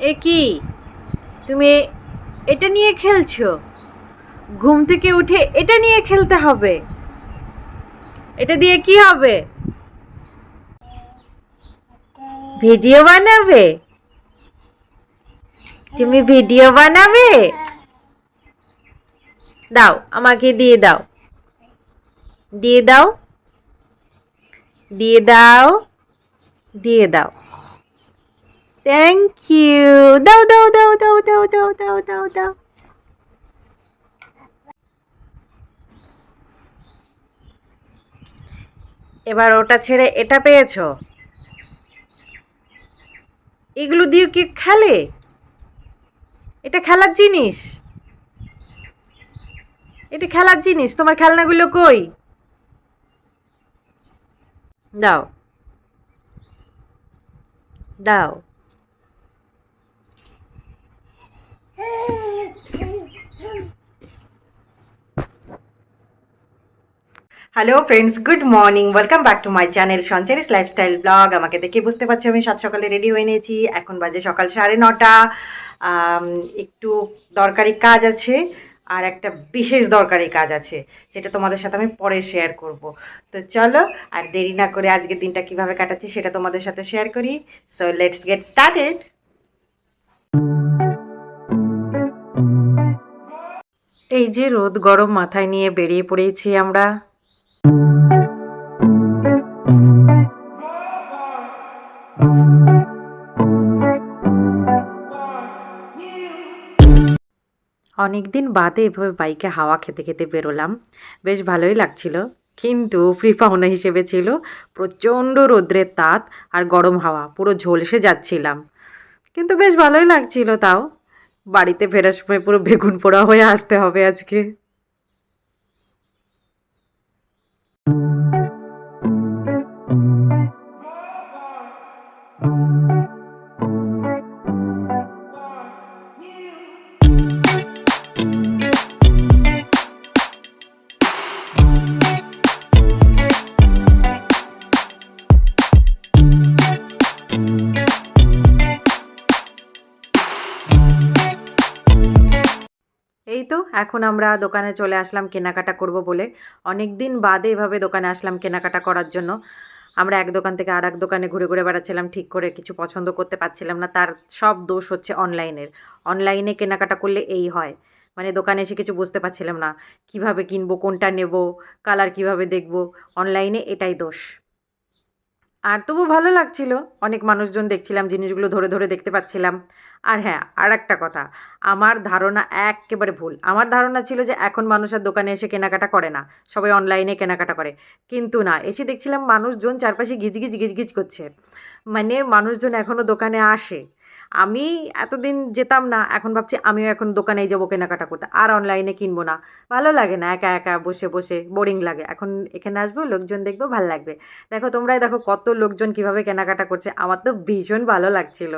এ কি তুমি এটা নিয়ে খেলছো? ঘুম থেকে উঠে এটা নিয়ে খেলতে হবে? এটা দিয়ে কি হবে? ভিডিও বানাবে? তুমি ভিডিও বানাবে? দাও, আমাকে দিয়ে দাও, দিয়ে দাও, দিয়ে দাও, দিয়ে দাও। Thank you. দাও দাও দাও দাও দাও দাও দাও দাও দাও। এবার ওটা ছেড়ে এটা পেয়েছো? এগুলো দিয়ে কি খেলে? এটা খেলার জিনিস, এটা খেলার জিনিস। তোমার খেলনাগুলো কই? দাও, দাও। Hello friends, good morning, welcome back to my channel Sanchari's lifestyle blog. আমাকে দেখে বুঝতে পারছি আমি সাত সকালে রেডি হয়ে নিয়েছি। এখন বাজে সকাল 9:30। একটু দরকারি কাজ আছে, আর একটা বিশেষ দরকারি কাজ আছে, যেটা তোমাদের সাথে আমি পরে শেয়ার করব। তো চলো, আর দেরি না করে আজকের দিনটা কিভাবে কাটাচ্ছি সেটা তোমাদের সাথে শেয়ার করি। So let's get started. এই যে রোদ গরম মাথায় নিয়ে বেরিয়ে পড়েছি আমরা। অনেক দিন বাদে এভাবে বাইকে হাওয়া খেতে খেতে বেরোলাম, বেশ ভালোই লাগছিল। কিন্তু ফ্রি পাওনা হিসেবে ছিল প্রচণ্ড রৌদ্রের তাত আর গরম হাওয়া, পুরো ঝলসে যাচ্ছিলাম। কিন্তু বেশ ভালোই লাগছিল তাও। বাড়িতে ফেরার সময় পুরো বেগুন পোড়া হয়ে আসতে হবে আজকে। এই তো এখন আমরা দোকানে চলে আসলাম কেনাকাটা করব বলে। অনেক দিন বাদে এভাবে দোকানে আসলাম কেনাকাটা করার জন্য। আমরা এক দোকান থেকে আর এক দোকানে ঘুরে ঘুরে বেড়াচ্ছিলাম, ঠিক করে কিছু পছন্দ করতে পারছিলাম না। তার সব দোষ হচ্ছে অনলাইনের। অনলাইনে কেনাকাটা করলে এই হয়, মানে দোকানে এসে কিছু বুঝতে পারছিলাম না, কিভাবে কিনবো, কোনটা নেব, কালার কিভাবে দেখব। অনলাইনে এটাই দোষ। আর তবু ভালো লাগছিল, অনেক মানুষজন দেখছিলাম, জিনিসগুলো ধরে ধরে দেখতে পাচ্ছিলাম। আর হ্যাঁ, আর একটা কথা, আমার ধারণা একেবারে ভুল। আমার ধারণা ছিল যে এখন মানুষ আর দোকানে এসে কেনাকাটা করে না, সবাই অনলাইনে কেনাকাটা করে। কিন্তু না, এসে দেখছিলাম মানুষজন চারপাশে গিজগিজ গিজগিজ করছে। মানে মানুষজন এখনও দোকানে আসে। আমি এতদিন যেতাম না, এখন ভাবছি আমিও এখন দোকানেই যাবো কেনাকাটা করতে, আর অনলাইনে কিনবো না। ভালো লাগে না একা একা বসে বসে, বোরিং লাগে। এখন এখানে আসবো, লোকজন দেখবো, ভাল লাগবে। দেখো তোমরাই দেখো কত লোকজন কিভাবে কেনাকাটা করছে, আমার তো ভীষণ ভালো লাগছিল।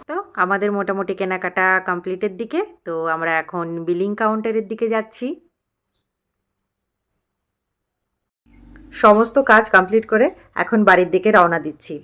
তো আমাদের মোটামুটি কেনাকাটা কমপ্লিটের দিকে, তো আমরা এখন বিলিং কাউন্টারের দিকে যাচ্ছি। সমস্ত কাজ কমপ্লিট করে এখন বাড়ির দিকে রওনা দিচ্ছি।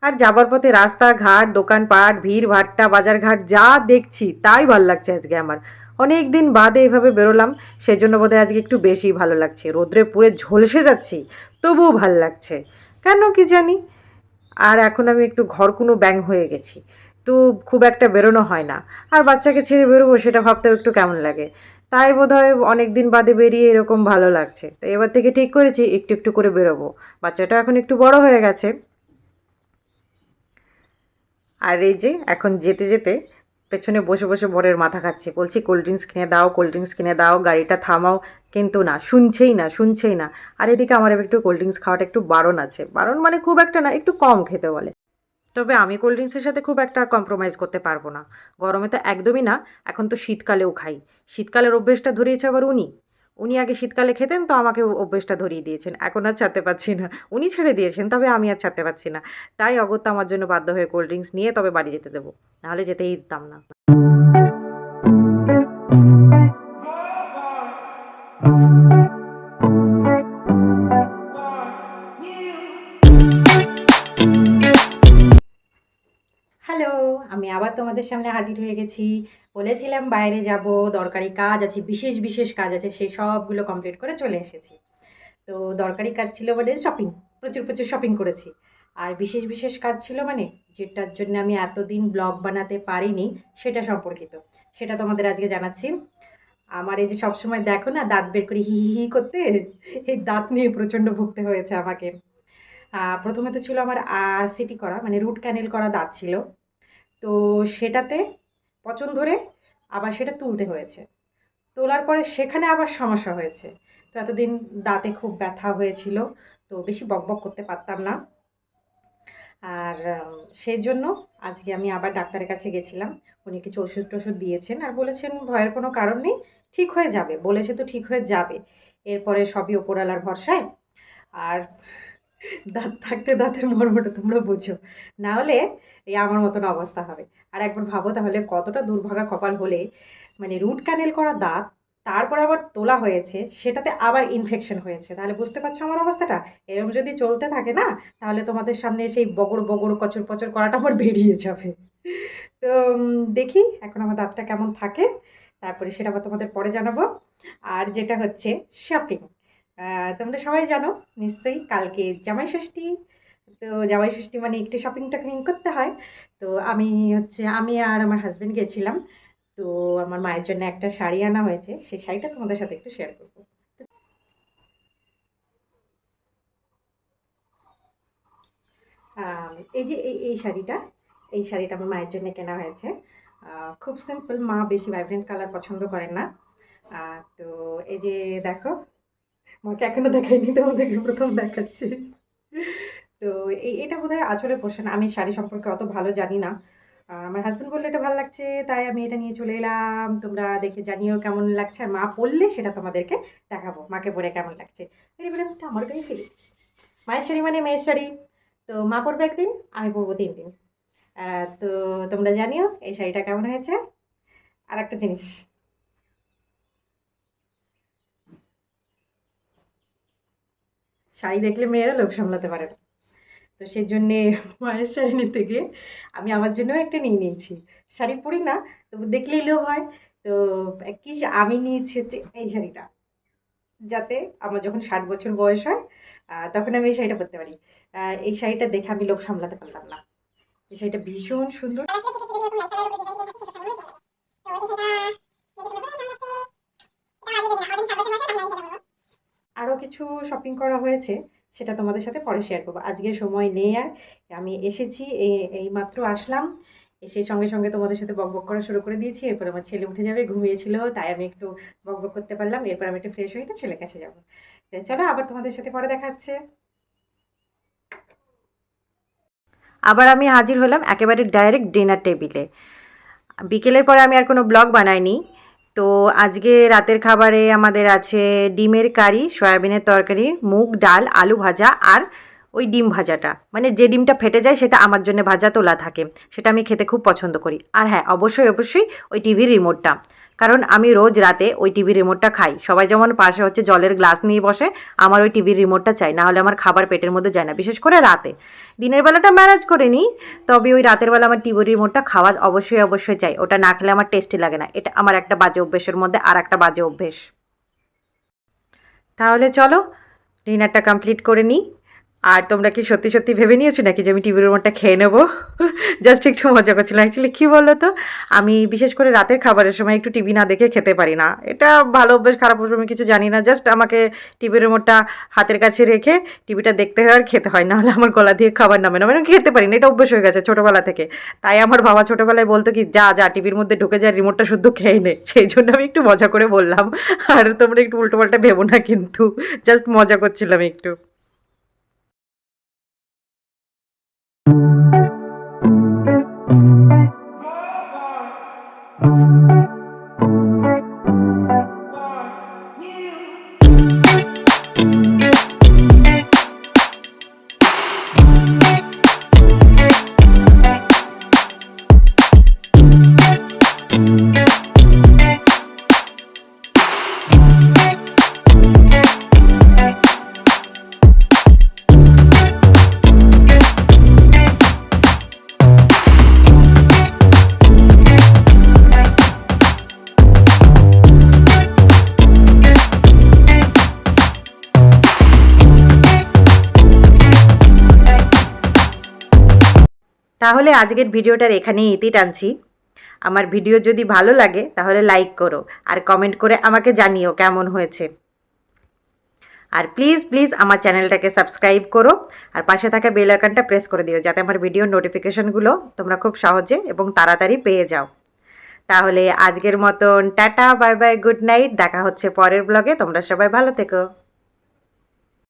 আর যাবার পথে রাস্তাঘাট, দোকানপাট, ভিড় ভাট্টা, বাজারঘাট যা দেখছি তাই ভাল লাগছে আজকে আমার। অনেক দিন বাদে এভাবে বেরোলাম, সেই জন্য বোধহয় আজকে একটু বেশি ভালো লাগছে। রোদ্রে পুরে ঝলসে যাচ্ছি, তবুও ভাল লাগছে, কেন কি জানি। আর এখন আমি একটু ঘরকুনো ব্যাং হয়ে গেছি, তো খুব একটা বেরোনো হয় না। আর বাচ্চাকে ছেড়ে বেরোবো সেটা ভাবতেও একটু কেমন লাগে। তাই বোধহয় অনেক দিন বাদে বেরিয়ে এরকম ভালো লাগছে। তো এবার থেকে ঠিক করেছি একটু একটু করে বেরোবো। বাচ্চাটা এখন একটু বড় হয়ে গেছে। আর এই যে এখন যেতে যেতে পেছনে বসে বসে বরের মাথা খাচ্ছে, বলছি কোল্ড ড্রিঙ্কস কিনে দাও, কোল্ড ড্রিঙ্কস কিনে দাও, গাড়িটা থামাও, কিন্তু না, শুনছেই না। আর এদিকে আমার একটু কোল্ড ড্রিঙ্কস খাওয়াটা একটু বারণ আছে, বারণ মানে খুব একটা না, একটু কম খেতে বলে। তবে আমি কোল্ড ড্রিঙ্কসের সাথে খুব একটা কম্প্রোমাইজ করতে পারবো না। গরমে তো একদমই না, এখন তো শীতকালেও খাই। শীতকালের অভ্যেসটা ধরিয়েছে আবার উনি। উনি আগে শীতকালে খেতেন, তো আমাকে অভ্যেসটা ধরিয়ে দিয়েছেন। এখন আর ছাড়তে পারছি না। উনি ছেড়ে দিয়েছেন, তবে আমি আর ছাড়তে পারছি না। তাই অগত্যা আমার জন্য বাধ্য হয়ে কোল্ড ড্রিঙ্কস নিয়ে তবে বাড়ি যেতে দেবো। নাহলে যেতেই দিতাম না। হ্যালো, আমি আবার তোমাদের সামনে হাজির হয়ে গেছি। বলেছিলাম বাইরে যাব, দরকারি কাজ আছে, বিশেষ কাজ আছে, সেই সবগুলো কমপ্লিট করে চলে এসেছি। তো দরকারি কাজ ছিল মানে শপিং, প্রচুর শপিং করেছি। আর বিশেষ কাজ ছিল মানে যেটার জন্য আমি এতদিন ব্লগ বানাতে পারিনি, সেটা সম্পর্কিত। সেটা তোমাদের আজকে জানাচ্ছি। আমার এই যে সবসময় দেখো না দাঁত বের করে হি হি হি করতে, এই দাঁত নিয়ে প্রচণ্ড ভুগতে হয়েছে আমাকে। প্রথমে তো ছিল আমার আরসিটি করা, মানে রুট ক্যানেল করা দাঁত ছিল। তো সেটাতে পচন ধরে আবার সেটা তুলতে হয়েছে। তোলার পরে সেখানে আবার সমস্যা হয়েছে। তো এতদিন দাঁতে খুব ব্যথা হয়েছিল, তো বেশি বকবক করতে পারতাম না। আর সেই জন্য আজকে আমি আবার ডাক্তারের কাছে গেছিলাম। উনি কিছু ওষুধ-টষুধ দিয়েছেন আর বলেছেন ভয়ের কোনো কারণ নেই, ঠিক হয়ে যাবে। বলেছে তো ঠিক হয়ে যাবে। এরপরে সবই ওপরওয়ালার ভরসায়। আর দাঁত থাকতে দাঁতের মর্মটা তোমরা বোঝো। না হলে এই আমার মতন অবস্থা হবে। আর একবার ভাবো তাহলে কতটা দুর্ভাগা কপাল হলে, মানে রুট ক্যানেল করা দাঁত, তারপরে আবার তোলা হয়েছে, সেটাতে আবার ইনফেকশন হয়েছে। তাহলে বুঝতে পারছো আমার অবস্থাটা? এরকম যদি চলতে থাকে না, তাহলে তোমাদের সামনে সেই বগর কচর-পচর করাটা আমার বেরিয়ে যাবে। তো দেখি এখন আমার দাঁতটা কেমন থাকে, তারপরে সেটা আবার তোমাদের পরে জানাবো। আর যেটা হচ্ছে শপিং। তোমরা সবাই জানো নিশ্চয়ই কালকে জামাই ষষ্ঠী। তো জামাই ষষ্ঠী মানে একটু শপিং-টপিং করতে হয়। তো আমি আর আমার হাসব্যান্ড গেছিলাম। তো আমার মায়ের জন্য একটা শাড়ি আনা হয়েছে। সেই শাড়িটা তোমাদের সাথে একটু শেয়ার করব। এই যে এই শাড়িটা আমার মায়ের জন্য কেনা হয়েছে। খুব সিম্পল, মা বেশি ভাইব্রেন্ট কালার পছন্দ করেন না। তো এই যে দেখো, মাকে এখনো দেখাইনি, তোমাদেরকে প্রথম দেখাচ্ছি। তো এটা বোধহয় আঁচলে পোষে না। আমি শাড়ি সম্পর্কে অত ভালো জানি না। আমার হাসব্যান্ড বলল এটা ভালো লাগছে, তাই আমি এটা নিয়ে চলে এলাম। তোমরা দেখে জানিও কেমন লাগছে। আর মা পরলে সেটা তোমাদেরকে দেখাবো, মাকে পরে কেমন লাগছে। এবারে আমি এটা আমার গায়ে ফেলে দিই। মায়ের শাড়ি মানে মেয়ের শাড়ি। তো মা পরবে একদিন, আমি পরবো ৩ দিন। তো তোমরা জানিও এই শাড়িটা কেমন হয়েছে। আর একটা জিনিস, শাড়ি দেখলে মেয়েরা লোভ সামলাতে পারে না। তো সেজন্যে মায়ের শাড়ি নিতে গিয়ে আমি আমার জন্যও একটা নিয়ে নিয়েছি। শাড়ি পরি না, তবু দেখলেই লোভ হয়। তো কি আমি নিয়েছি হচ্ছে এই শাড়িটা, যাতে আমার যখন ৬০ বছর বয়স হয় তখন আমি এই শাড়িটা পরতে পারি। এই শাড়িটা দেখে আমি লোভ সামলাতে পারলাম না। এই শাড়িটা ভীষণ সুন্দর। আরও কিছু শপিং করা হয়েছে, সেটা তোমাদের সাথে পরে শেয়ার করবো। আজকে সময় নেই আর। আমি এসেছি, এইমাত্র আসলাম। এসে সঙ্গে তোমাদের সাথে বকবক করা শুরু করে দিয়েছি। এরপর আমার ছেলে উঠে যাবে, ঘুমিয়েছিল, তাই আমি একটু বকবক করতে পারলাম। এরপর আমি একটু ফ্রেশ হয়ে এটা ছেলের কাছে যাবো। তো চলো আবার তোমাদের সাথে পরে দেখা হচ্ছে। আবার আমি হাজির হলাম একেবারে ডাইরেক্ট ডিনার টেবিলে। বিকেলের পরে আমি আর কোনো ব্লগ বানাইনি। তো আজকে রাতের খাবারে আমাদের আছে ডিমের কারি, সয়াবিনের তরকারি, মুগ ডাল, আলু ভাজা আর ওই ডিম ভাজাটা, মানে যে ডিমটা ফেটে যায় সেটা আমার জন্য ভাজা তোলা থাকে। সেটা আমি খেতে খুব পছন্দ করি। আর হ্যাঁ, অবশ্যই ওই টিভির রিমোটটা। কারণ আমি রোজ রাতে ওই টিভির রিমোটটা খাই। সবাই যেমন পাশে হচ্ছে জলের গ্লাস নিয়ে বসে, আমার ওই টিভির রিমোটটা চাই, না হলে আমার খাবার পেটের মধ্যে যায় না, বিশেষ করে রাতে। দিনের বেলাটা ম্যানেজ করে নিই, তবে ওই রাতের বেলা আমার টিভির রিমোটটা খাওয়া অবশ্যই চাই। ওটা না খেলে আমার টেস্টি লাগে না। এটা আমার একটা বাজে অভ্যেসের মধ্যে আর একটা বাজে অভ্যেস। তাহলে চলো ডিনারটা কমপ্লিট করে নিই। আর তোমরা কি সত্যি সত্যি ভেবে নিয়েছো নাকি যে আমি টিভি রিমোটটা খেয়ে নেবো? জাস্ট একটু মজা করছিলাম। অ্যাকচুয়ালি কী বলো তো, আমি বিশেষ করে রাতের খাবারের সময় একটু টিভি না দেখে খেতে পারি না। এটা ভালো অভ্যাস খারাপ অভ্যাস আমি কিছু জানি না। জাস্ট আমাকে টিভি রিমোটটা হাতের কাছে রেখে টিভিটা দেখতে হয় আর খেতে হয়, নাহলে আমার গলা দিয়ে খাবার নামে না। মানে আমি খেতে পারি না, এটা অভ্যাস হয়ে গেছে ছোটোবেলা থেকে। তাই আমার বাবা ছোটোবেলায় বলতো কি, যা যা টিভির মধ্যে ঢুকে যা, রিমোটটা শুদ্ধ খেয়ে নে। সেই জন্য আমি একটু মজা করে বললাম। আর তোমরা একটু উল্টোপাল্টা ভেবো না কিন্তু, জাস্ট মজা করছিলাম একটু। তাহলে আজকের ভিডিওটার এখানেই ইতি টানছি। আমার ভিডিও যদি ভালো লাগে তাহলে লাইক করো, আর কমেন্ট করে আমাকে জানিও কেমন হয়েছে। আর প্লিজ প্লিজ আমার চ্যানেলটাকে সাবস্ক্রাইব করো, আর পাশে থাকা বেল আইকনটা প্রেস করে দিও, যাতে আমার ভিডিওর নোটিফিকেশনগুলো তোমরা খুব সহজে এবং তাড়াতাড়ি পেয়ে যাও। তাহলে আজকের মতন tata, bye bye, good night. দেখা হচ্ছে পরের ব্লগে। তোমরা সবাই ভালো থেকো।